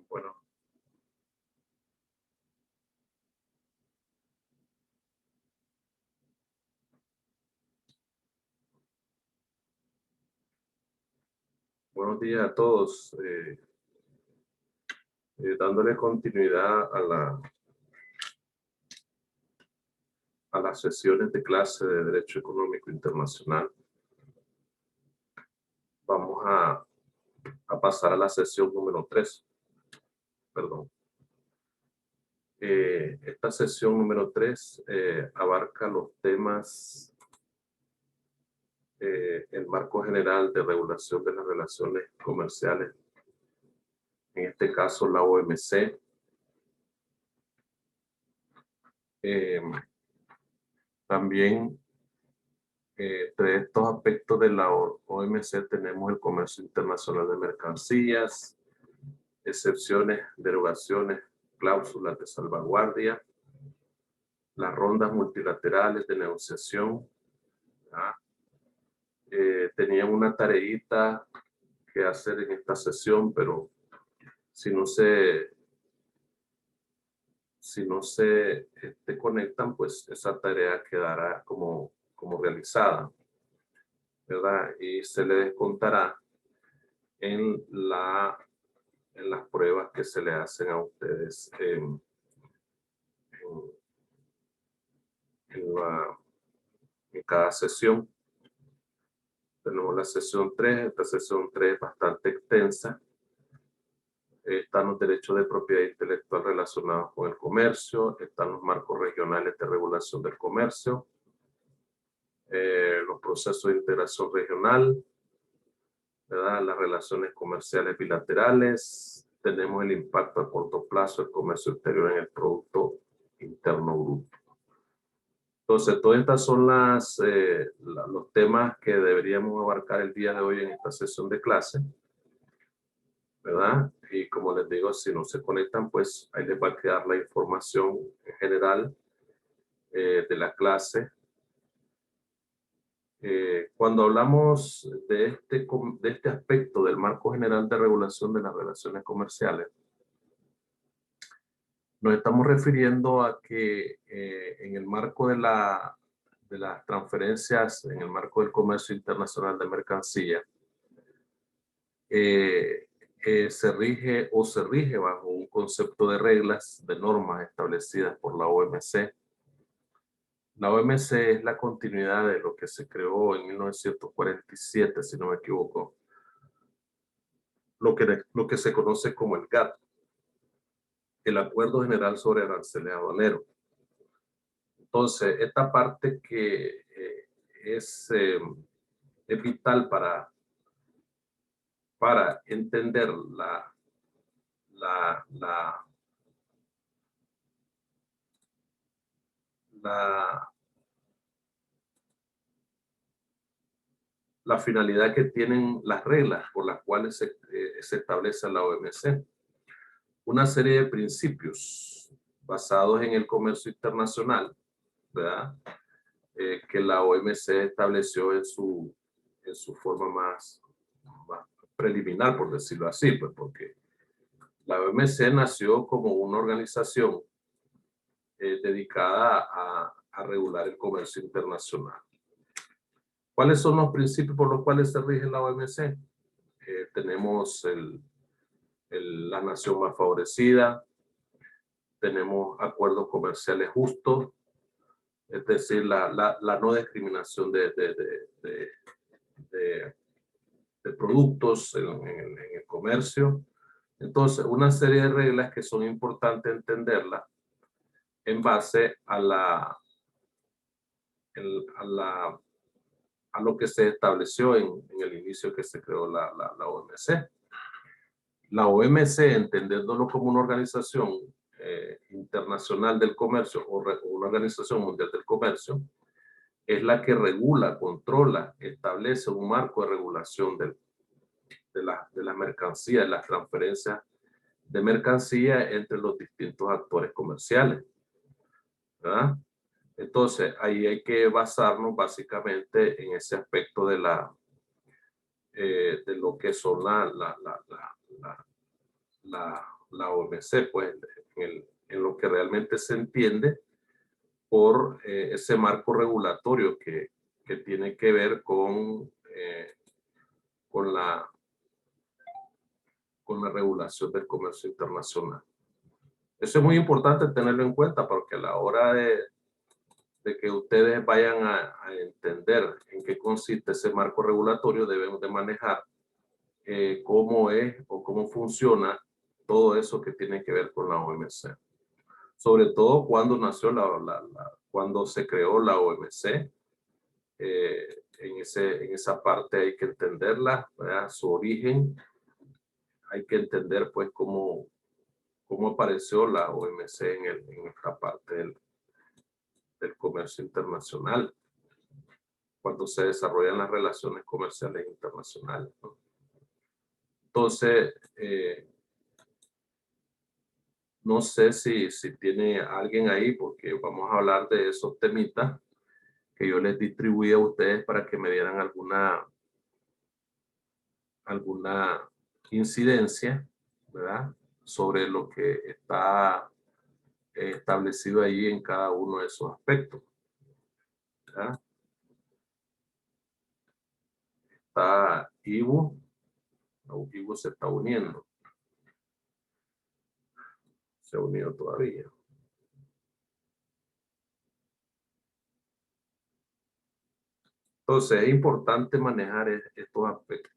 Bueno, buenos días a todos. Dándole continuidad a las sesiones de clase de Derecho Económico Internacional. Vamos a pasar a la sesión número 3. Perdón. Esta sesión número 3 abarca los temas, el marco general de regulación de las relaciones comerciales, en este caso la OMC. También entre estos aspectos de la OMC tenemos el comercio internacional de mercancías, excepciones, derogaciones, cláusulas de salvaguardia, las rondas multilaterales de negociación. Tenían una tareita que hacer en esta sesión, pero si no se conectan, pues esa tarea quedará como realizada, ¿verdad? Y se le descontará en las pruebas que se le hacen a ustedes en cada sesión. Tenemos la sesión 3. Esta sesión 3 es bastante extensa. Están los derechos de propiedad intelectual relacionados con el comercio, están los marcos regionales de regulación del comercio, los procesos de integración regional, ¿verdad? Las relaciones comerciales bilaterales, tenemos el impacto a corto plazo del comercio exterior en el Producto Interno Bruto. Entonces, todas estas son los temas que deberíamos abarcar el día de hoy en esta sesión de clase, ¿verdad? Y como les digo, si no se conectan, pues ahí les va a quedar la información general de la clase. Cuando hablamos de este aspecto del marco general de regulación de las relaciones comerciales, nos estamos refiriendo a que en el marco de las transferencias, en el marco del comercio internacional de mercancías, se rige bajo un concepto de reglas, de normas establecidas por la OMC. La OMC es la continuidad de lo que se creó en 1947, si no me equivoco, lo que se conoce como el GATT, el Acuerdo General sobre Aranceles Aduaneros. Entonces, esta parte que es vital para entender la finalidad que tienen las reglas por las cuales se establece la OMC. Una serie de principios basados en el comercio internacional, ¿verdad? Que la OMC estableció en su forma más preliminar, por decirlo así, pues porque la OMC nació como una organización dedicada a regular el comercio internacional. ¿Cuáles son los principios por los cuales se rige la OMC? Tenemos la nación más favorecida, tenemos acuerdos comerciales justos, es decir, la no discriminación de productos en el comercio. Entonces, una serie de reglas que son importantes entenderlas en base a lo que se estableció en el inicio que se creó la OMC. La OMC, entendiéndolo como una organización internacional del comercio o una organización mundial del comercio, es la que regula, controla, establece un marco de regulación de de la mercancía, de las transferencias de mercancía entre los distintos actores comerciales, ¿verdad? Entonces, ahí hay que basarnos básicamente en ese aspecto de de lo que son la OMC, pues, en lo que realmente se entiende por ese marco regulatorio que tiene que ver con con la regulación del comercio internacional. Eso es muy importante tenerlo en cuenta porque a la hora de que ustedes vayan a entender en qué consiste ese marco regulatorio, deben de manejar cómo es o cómo funciona todo eso que tiene que ver con la OMC. Sobre todo cuando nació cuando se creó la OMC, en esa parte hay que entenderla, ¿verdad? Su origen, hay que entender pues cómo apareció la OMC en esta parte del comercio internacional, cuando se desarrollan las relaciones comerciales internacionales, ¿no? Entonces, no sé si tiene alguien ahí, porque vamos a hablar de esos temitas que yo les distribuí a ustedes para que me dieran alguna incidencia, ¿verdad? Sobre lo que está establecido ahí en cada uno de esos aspectos, ¿verdad? Está Ibu se está uniendo, se ha unido todavía. Entonces es importante manejar estos aspectos.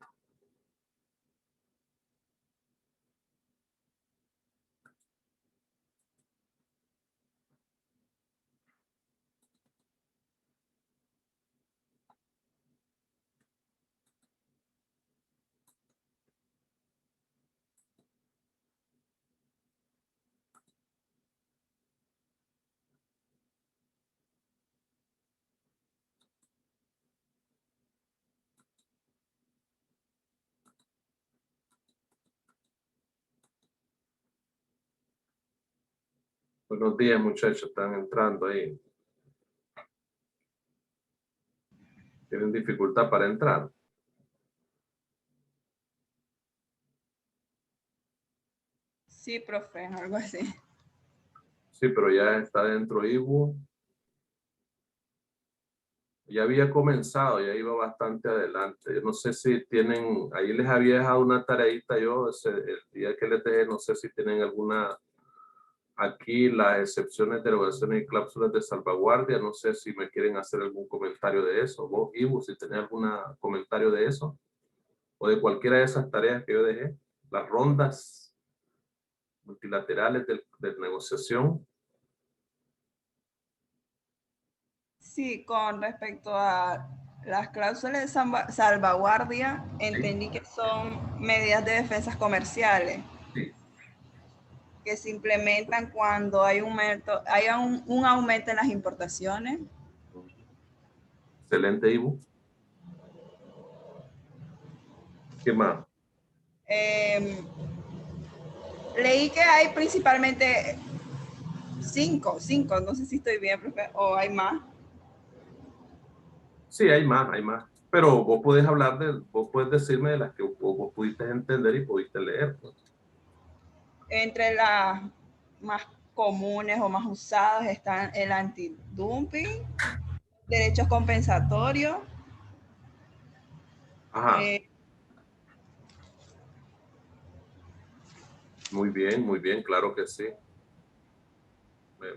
Buenos días, muchachos, están entrando ahí. ¿Tienen dificultad para entrar? Sí, profe, algo así. Sí, pero ya está dentro Ibu. Ya había comenzado, ya iba bastante adelante. Yo no sé si tienen, ahí les había dejado una tareita yo el día que les dejé, no sé si tienen alguna, aquí las excepciones, derogaciones y cláusulas de salvaguardia, no sé si me quieren hacer algún comentario de eso. Vos, Ibu, si tenés algún comentario de eso, o de cualquiera de esas tareas que yo dejé, las rondas multilaterales de negociación. Sí, con respecto a las cláusulas de salvaguardia, Sí, entendí que son medidas de defensas comerciales sí. que se implementan cuando hay un aumento en las importaciones. Excelente, Ibu. ¿Qué más? Eh, leí que hay principalmente cinco, no sé si estoy bien, profe, o hay más. Sí, hay más, hay más. Pero vos podés vos podés decirme de las que vos pudiste entender y pudiste leer, pues. Entre las más comunes o más usadas están el antidumping, derechos compensatorios, Ajá, eh, muy bien, claro que sí.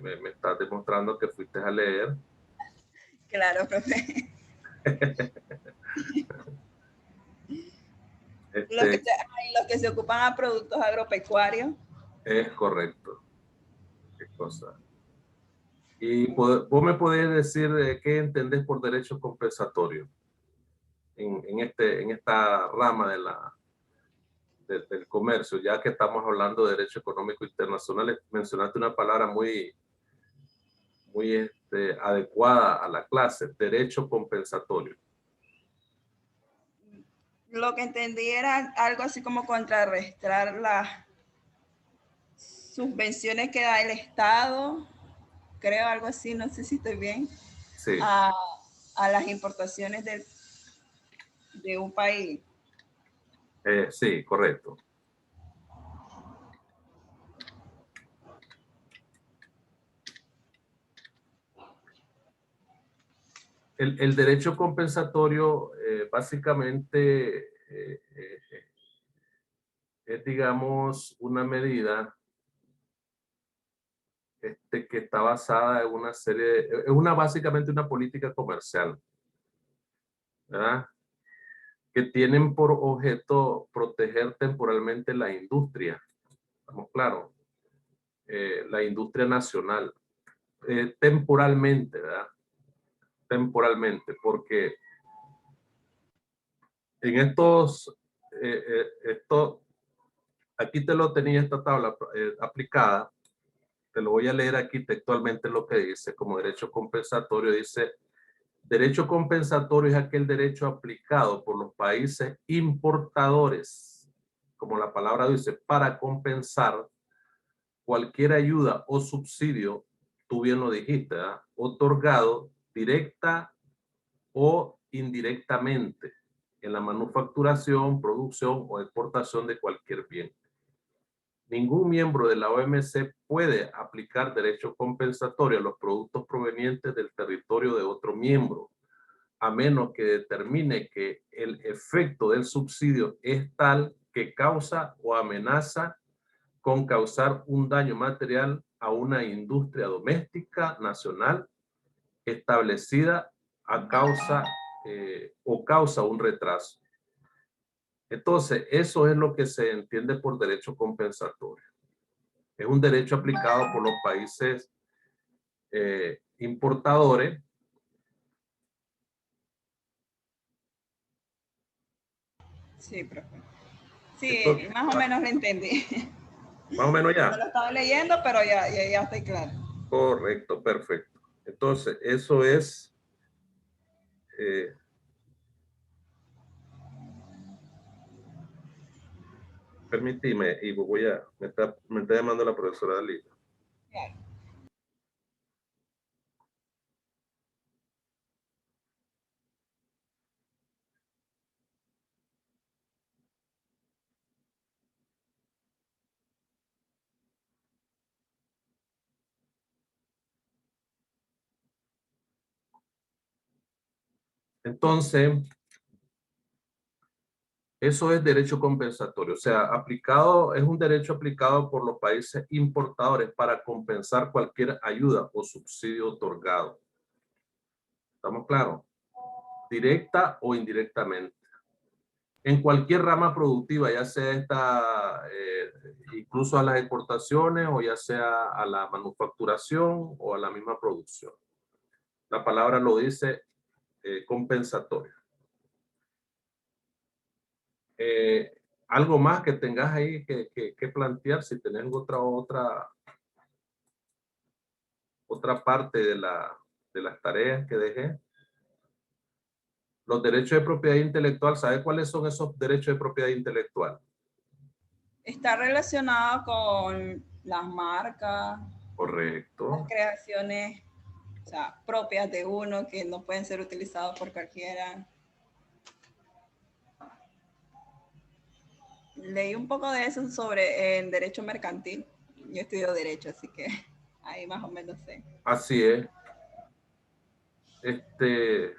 Me estás demostrando que fuiste a leer. claro, profe, Este, los que se ocupan a productos agropecuarios. es correcto. Qué cosa. Y vos me podés decir qué entendés por derechos compensatorios en esta rama del comercio, ya que estamos hablando de derecho económico internacional. Mencionaste una palabra muy adecuada a la clase, derecho compensatorio. Lo que entendí era algo así como contrarrestar las subvenciones que da el Estado, creo algo así, no sé si estoy bien, Sí, a, a las importaciones de un país. sí, correcto. El derecho compensatorio básicamente es, digamos, una medida que está basada en una serie, es básicamente una política comercial, ¿verdad? Que tienen por objeto proteger temporalmente la industria, ¿estamos claros? La industria nacional, temporalmente, ¿verdad? Temporalmente, porque en aquí te lo tenía esta tabla aplicada, te lo voy a leer aquí textualmente lo que dice como derecho compensatorio. Dice: derecho compensatorio es aquel derecho aplicado por los países importadores, como la palabra dice, para compensar cualquier ayuda o subsidio, tú bien lo dijiste, ¿verdad?, otorgado directa o indirectamente en la manufacturación, producción o exportación de cualquier bien. Ningún miembro de la OMC puede aplicar derecho compensatorio a los productos provenientes del territorio de otro miembro, a menos que determine que el efecto del subsidio es tal que causa o amenaza con causar un daño material a una industria doméstica nacional establecida a causa o causa un retraso. Entonces, eso es lo que se entiende por derecho compensatorio. Es un derecho aplicado por los países importadores. Sí, profe. Sí, Entonces, más o menos lo entendí. más o menos No ya. lo estaba leyendo, pero ya estoy claro. Correcto, perfecto. Entonces, eso es, eh, permíteme, y me está llamando la profesora Dalila. Claro. Entonces, eso es derecho compensatorio, o sea, es un derecho aplicado por los países importadores para compensar cualquier ayuda o subsidio otorgado. ¿Estamos claros? Directa o indirectamente. En cualquier rama productiva, ya sea incluso a las exportaciones o ya sea a la manufacturación o a la misma producción. La palabra lo dice, compensatorio. Eh, algo más que tengas ahí que plantear, si tenés otra parte de las tareas que dejé. Los derechos de propiedad intelectual, ¿sabe cuáles son esos derechos de propiedad intelectual? Está relacionado con las marcas, las Correcto. creaciones, o sea, propias de uno que no pueden ser utilizados por cualquiera. Leí un poco de eso sobre el derecho mercantil. Yo estudio derecho, así que ahí más o menos sé. Así es. Este,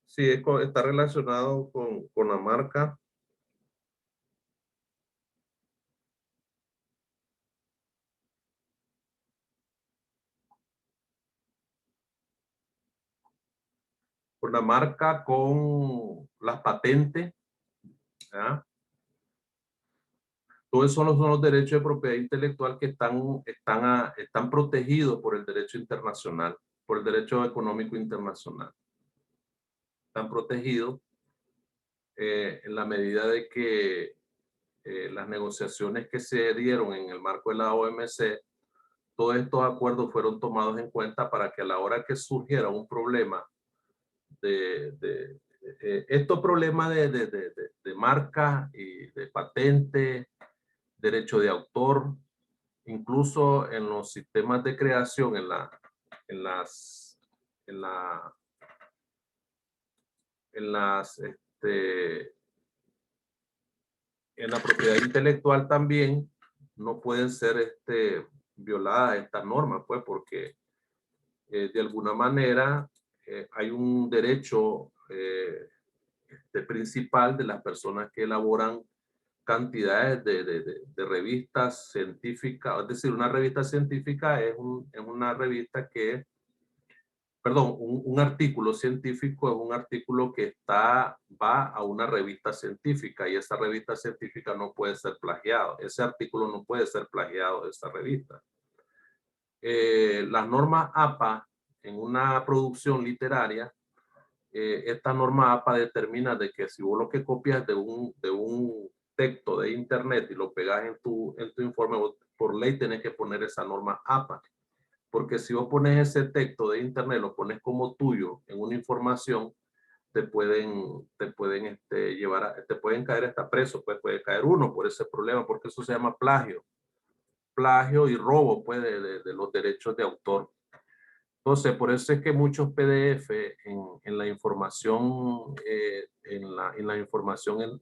sí, está relacionado con la marca. Con la marca, con las patentes, ¿ya? Todos esos son los derechos de propiedad intelectual que están protegidos por el derecho internacional, por el derecho económico internacional. están protegidos en la medida de que las negociaciones que se dieron en el marco de la OMC, todos estos acuerdos fueron tomados en cuenta para que a la hora que surgiera un problema estos problemas de marca y de patente, derecho de autor, incluso en los sistemas de creación, en las, en la, en las, en la propiedad intelectual también no pueden ser violadas estas normas, pues, porque de alguna manera hay un derecho principal de las personas que elaboran cantidades de revistas científicas. Es decir, una revista científica es una revista que, perdón, un artículo científico es un artículo que va a una revista científica y esa revista científica no puede ser plagiado. Ese artículo no puede ser plagiado de esa revista. Las normas APA en una producción literaria, esta norma APA determina de que si vos lo que copias de un texto de internet y lo pegas en tu informe, vos por ley tenés que poner esa norma APA. Porque si vos pones ese texto de internet, lo pones como tuyo en una información, te pueden llevar, te pueden caer hasta preso, pues puede caer uno por ese problema, porque eso se llama plagio. Plagio y robo, pues, de los derechos de autor. Entonces, por eso es que muchos PDF en la información, en la información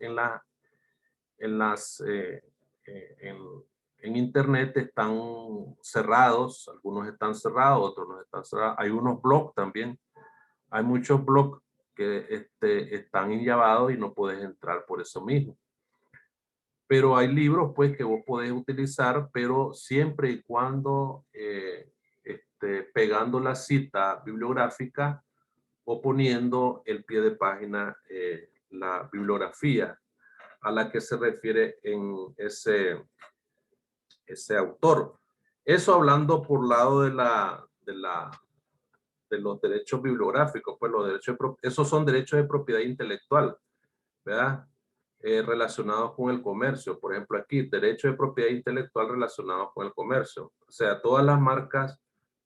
en Internet están cerrados, algunos están cerrados, otros no están cerrados. Hay unos blogs también, hay muchos blogs que están inllabados y no puedes entrar por eso mismo. Pero hay libros pues que vos podés utilizar, pero siempre y cuando pegando la cita bibliográfica o poniendo el pie de página, la bibliografía a la que se refiere en ese autor. Eso hablando por lado de los derechos bibliográficos, pues los derechos esos son derechos de propiedad intelectual, ¿verdad? Relacionados con el comercio. Por ejemplo, aquí, derecho de propiedad intelectual relacionados con el comercio. O sea, todas las marcas,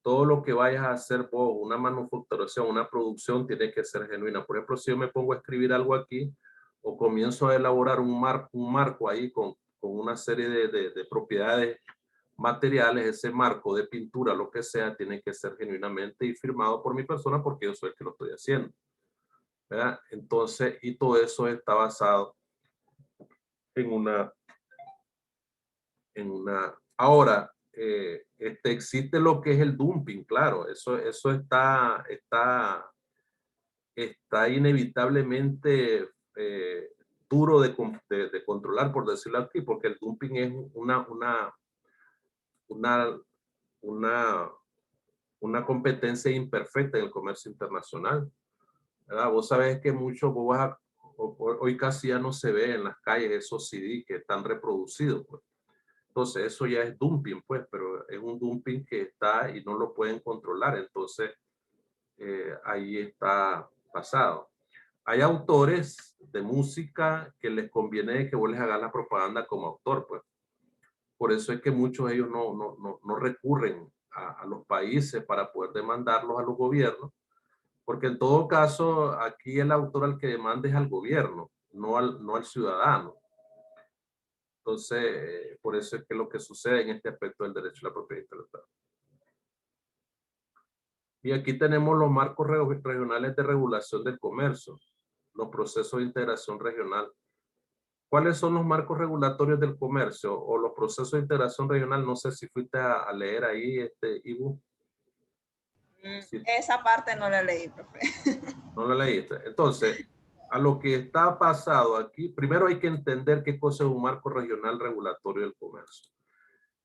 todo lo que vayas a hacer vos, una manufacturación, una producción, tiene que ser genuina. Por ejemplo, si yo me pongo a escribir algo aquí o comienzo a elaborar un marco ahí con una serie de propiedades materiales, ese marco de pintura, lo que sea, tiene que ser genuinamente y firmado por mi persona porque yo soy el que lo estoy haciendo, ¿verdad? Entonces, y todo eso está basado en ahora, existe lo que es el dumping, claro, eso está inevitablemente duro de controlar, por decirlo así, porque el dumping es una, una, una competencia imperfecta en el comercio internacional, ¿verdad? Vos sabés que hoy casi ya no se ve en las calles esos CD que están reproducidos, pues. Entonces eso ya es dumping, pues, pero es un dumping que está y no lo pueden controlar, entonces ahí está pasado. Hay autores de música que les conviene que vos les hagas la propaganda como autor, pues. Por eso es que muchos de ellos no recurren a los países para poder demandarlos a los gobiernos, porque en todo caso aquí el autor al que demanda es al gobierno, no al ciudadano. Entonces, por eso es que lo que sucede en este aspecto del derecho a la propiedad intelectual. Y aquí tenemos los marcos regionales de regulación del comercio, los procesos de integración regional. ¿Cuáles son los marcos regulatorios del comercio o los procesos de integración regional? No sé si fuiste a leer ahí, Ibu. Sí. Esa parte no la leí, profe. No la leíste. Entonces, a lo que está pasado aquí, primero hay que entender qué cosa es un marco regional regulatorio del comercio.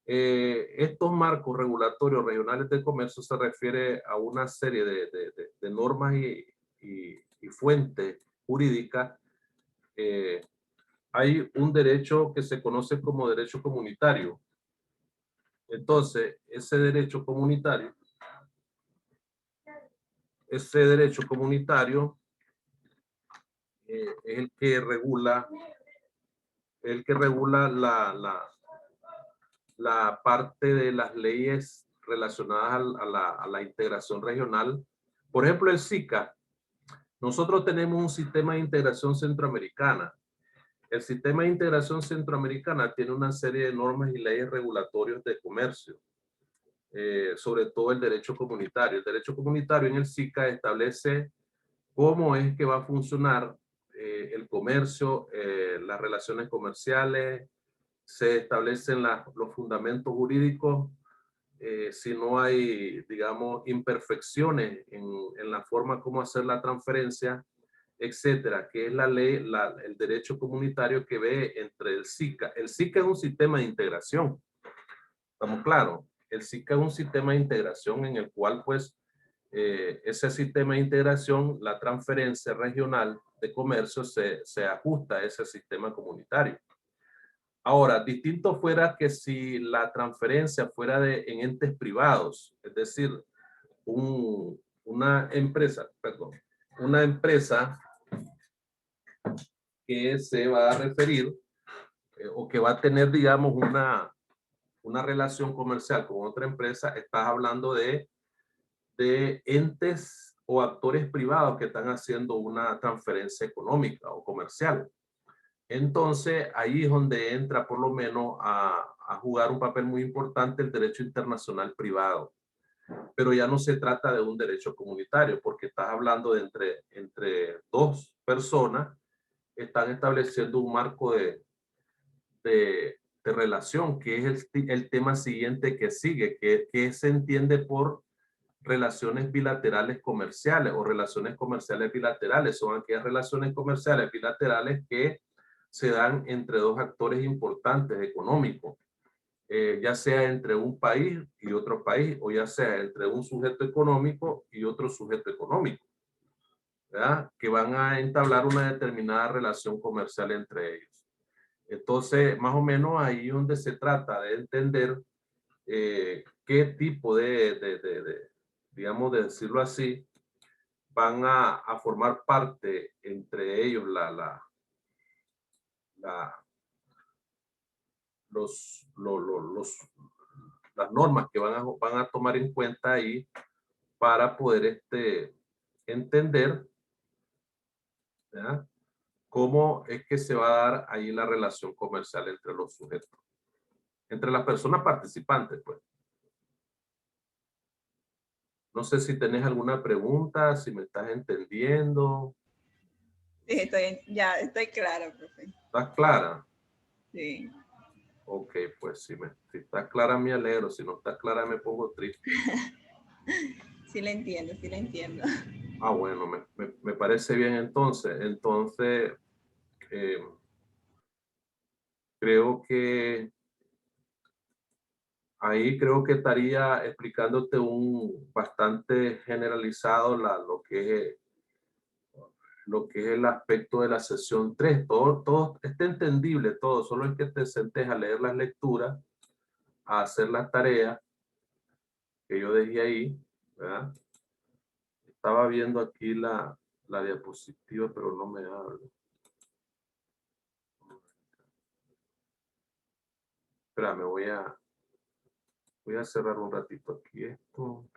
Estos marcos regulatorios regionales del comercio se refiere a una serie de normas y fuentes jurídicas. Hay un derecho que se conoce como derecho comunitario. Entonces, ese derecho comunitario es el que regula la parte de las leyes relacionadas a la integración regional. Por ejemplo, el SICA. Nosotros tenemos un sistema de integración centroamericana. El sistema de integración centroamericana tiene una serie de normas y leyes regulatorias de comercio, sobre todo el derecho comunitario. El derecho comunitario en el SICA establece cómo es que va a funcionar el comercio, las relaciones comerciales, se establecen los fundamentos jurídicos, si no hay, digamos, imperfecciones en la forma como hacer la transferencia, etcétera, que es la ley, el derecho comunitario que ve entre el SICA. El SICA es un sistema de integración, ¿estamos claros? El SICA es un sistema de integración en el cual, pues, ese sistema de integración, la transferencia regional de comercio se ajusta a ese sistema comunitario. Ahora, distinto fuera que si la transferencia fuera en entes privados, es decir, una empresa, perdón, una empresa que se va a referir o que va a tener, digamos, una relación comercial con otra empresa, estás hablando de entes o actores privados que están haciendo una transferencia económica o comercial. Entonces, ahí es donde entra por lo menos a jugar un papel muy importante el derecho internacional privado. Pero ya no se trata de un derecho comunitario, porque estás hablando de entre dos personas, están estableciendo un marco de relación, que es el tema siguiente que sigue, que se entiende por relaciones bilaterales comerciales o relaciones comerciales bilaterales. Son aquellas relaciones comerciales bilaterales que se dan entre dos actores importantes económicos, ya sea entre un país y otro país, o ya sea entre un sujeto económico y otro sujeto económico, ¿verdad? Que van a entablar una determinada relación comercial entre ellos. Entonces, más o menos ahí es donde se trata de entender qué tipo digamos, de decirlo así, van a formar parte entre ellos la, las normas que van a tomar en cuenta ahí para poder entender, ¿verdad?, cómo es que se va a dar ahí la relación comercial entre los sujetos, entre las personas participantes, pues. No sé si tenés alguna pregunta, si me estás entendiendo. Sí, ya estoy clara, profe. ¿Estás clara? Sí. Ok, pues si está clara me alegro, si no está clara me pongo triste. Sí la entiendo, sí la entiendo. Ah, bueno, me parece bien entonces. Entonces, creo que ahí creo que estaría explicándote un bastante generalizado lo que es el aspecto de la sesión 3. Todo está entendible, todo, solo es que te sentes a leer las lecturas, a hacer las tareas que yo dejé ahí, ¿verdad? Estaba viendo aquí la diapositiva, pero no me habla. Espérame, voy a cerrar un ratito aquí esto.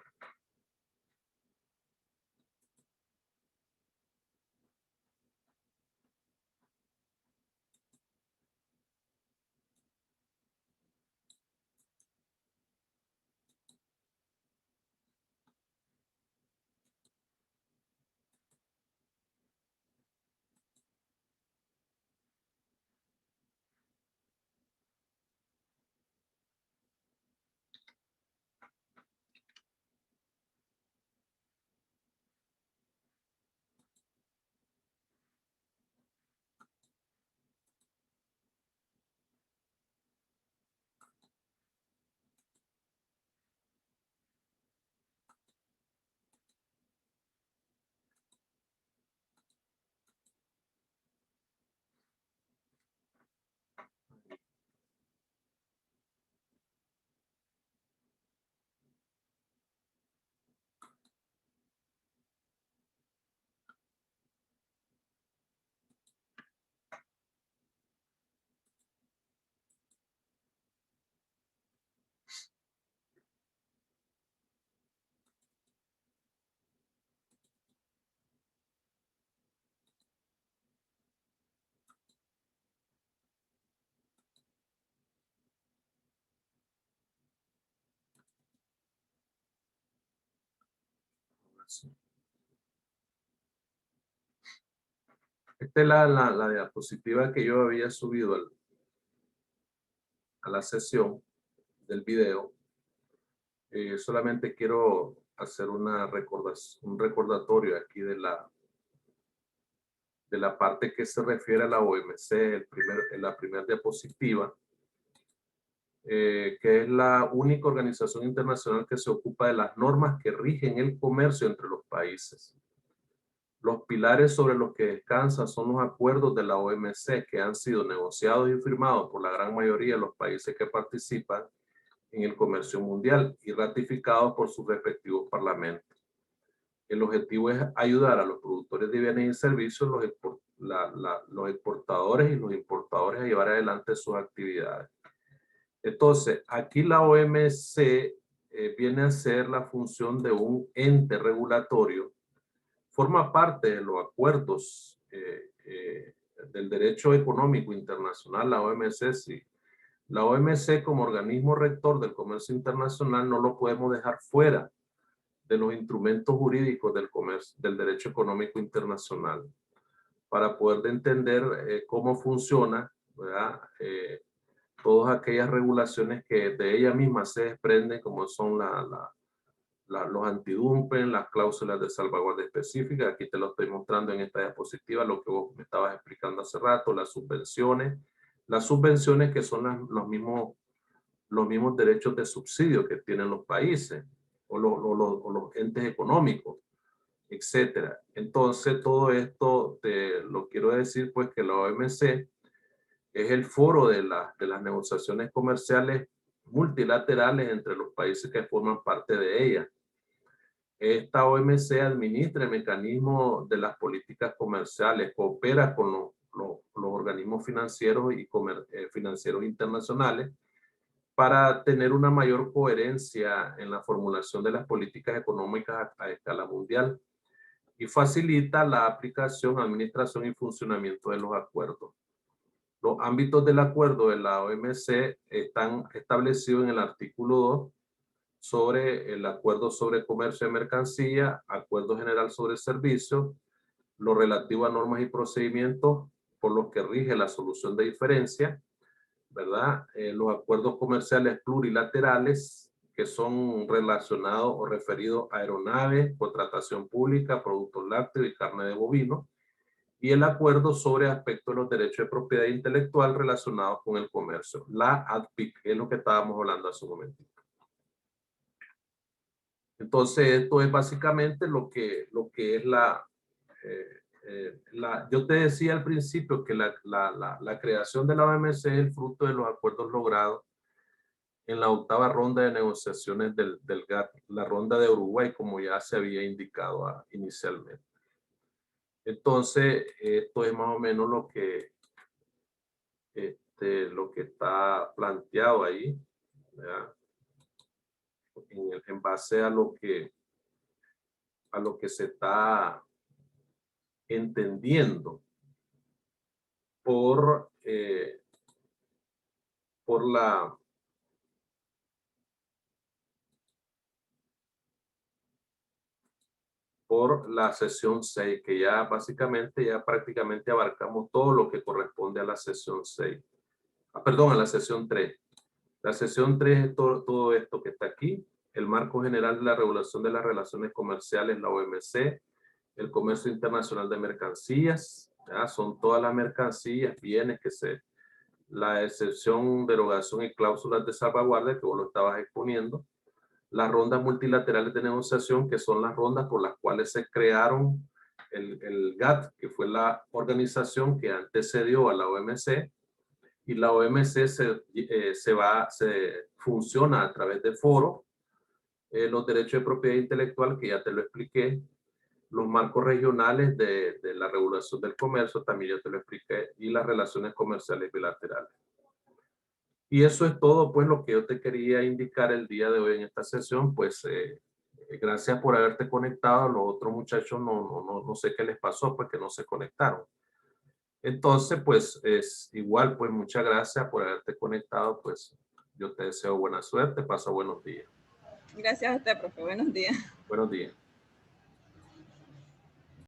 Esta es la diapositiva que yo había subido a la sesión del video. Solamente quiero hacer un recordatorio aquí de la parte que se refiere a la OMC, en la primera diapositiva, que es la única organización internacional que se ocupa de las normas que rigen el comercio entre los países. Los pilares sobre los que descansan son los acuerdos de la OMC que han sido negociados y firmados por la gran mayoría de los países que participan en el comercio mundial y ratificados por sus respectivos parlamentos. El objetivo es ayudar a los productores de bienes y servicios, los exportadores y los importadores a llevar adelante sus actividades. Entonces, aquí la OMC viene a ser la función de un ente regulatorio. Forma parte de los acuerdos del derecho económico internacional, la OMC, sí. La OMC como organismo rector del comercio internacional no lo podemos dejar fuera de los instrumentos jurídicos del derecho económico internacional. Para poder entender cómo funciona, ¿verdad? Todas aquellas regulaciones que de ella misma se desprenden, como son los antidumping, las cláusulas de salvaguardia específica. Aquí te lo estoy mostrando en esta diapositiva, lo que vos me estabas explicando hace rato, las subvenciones que son los mismos derechos de subsidio que tienen los países o los entes económicos, etcétera. Entonces, todo esto te lo quiero decir, pues, que la OMC es el foro de las negociaciones comerciales multilaterales entre los países que forman parte de ella. Esta OMC administra el mecanismo de las políticas comerciales, coopera con los organismos financieros y financieros internacionales para tener una mayor coherencia en la formulación de las políticas económicas a escala mundial y facilita la aplicación, administración y funcionamiento de los acuerdos. Los ámbitos del acuerdo de la OMC están establecidos en el artículo 2 sobre el acuerdo sobre comercio de mercancía, acuerdo general sobre servicios, lo relativo a normas y procedimientos por los que rige la solución de diferencia, ¿verdad? Los acuerdos comerciales plurilaterales que son relacionados o referidos a aeronaves, contratación pública, productos lácteos y carne de bovino, y el acuerdo sobre aspectos de los derechos de propiedad intelectual relacionados con el comercio, la ADPIC, que es lo que estábamos hablando hace un momentito. Entonces, esto es básicamente lo que es yo te decía al principio que la creación de la OMC es el fruto de los acuerdos logrados en la octava ronda de negociaciones del GATT, la ronda de Uruguay, como ya se había indicado inicialmente. Entonces, esto es más o menos lo que está planteado ahí, ¿verdad? En base a lo que se está entendiendo por la sesión 6, que ya básicamente, ya prácticamente abarcamos todo lo que corresponde a la sesión 6. Perdón, a la sesión 3. La sesión 3 es todo esto que está aquí, el marco general de la regulación de las relaciones comerciales, la OMC, el comercio internacional de mercancías, ¿ya? Son todas las mercancías, bienes la excepción, derogación y cláusulas de salvaguardia que vos lo estabas exponiendo, las rondas multilaterales de negociación, que son las rondas por las cuales se crearon el GATT, que fue la organización que antecedió a la OMC, y la OMC funciona a través de foros, los derechos de propiedad intelectual, que ya te lo expliqué, los marcos regionales de la regulación del comercio, también ya te lo expliqué, y las relaciones comerciales bilaterales. Y eso es todo, pues, lo que yo te quería indicar el día de hoy en esta sesión. Pues, gracias por haberte conectado. Los otros muchachos no sé qué les pasó, pues que no se conectaron. Entonces, pues, es igual, pues, muchas gracias por haberte conectado. Pues, yo te deseo buena suerte. Pasa buenos días. Gracias a usted, profe. Buenos días. Buenos días.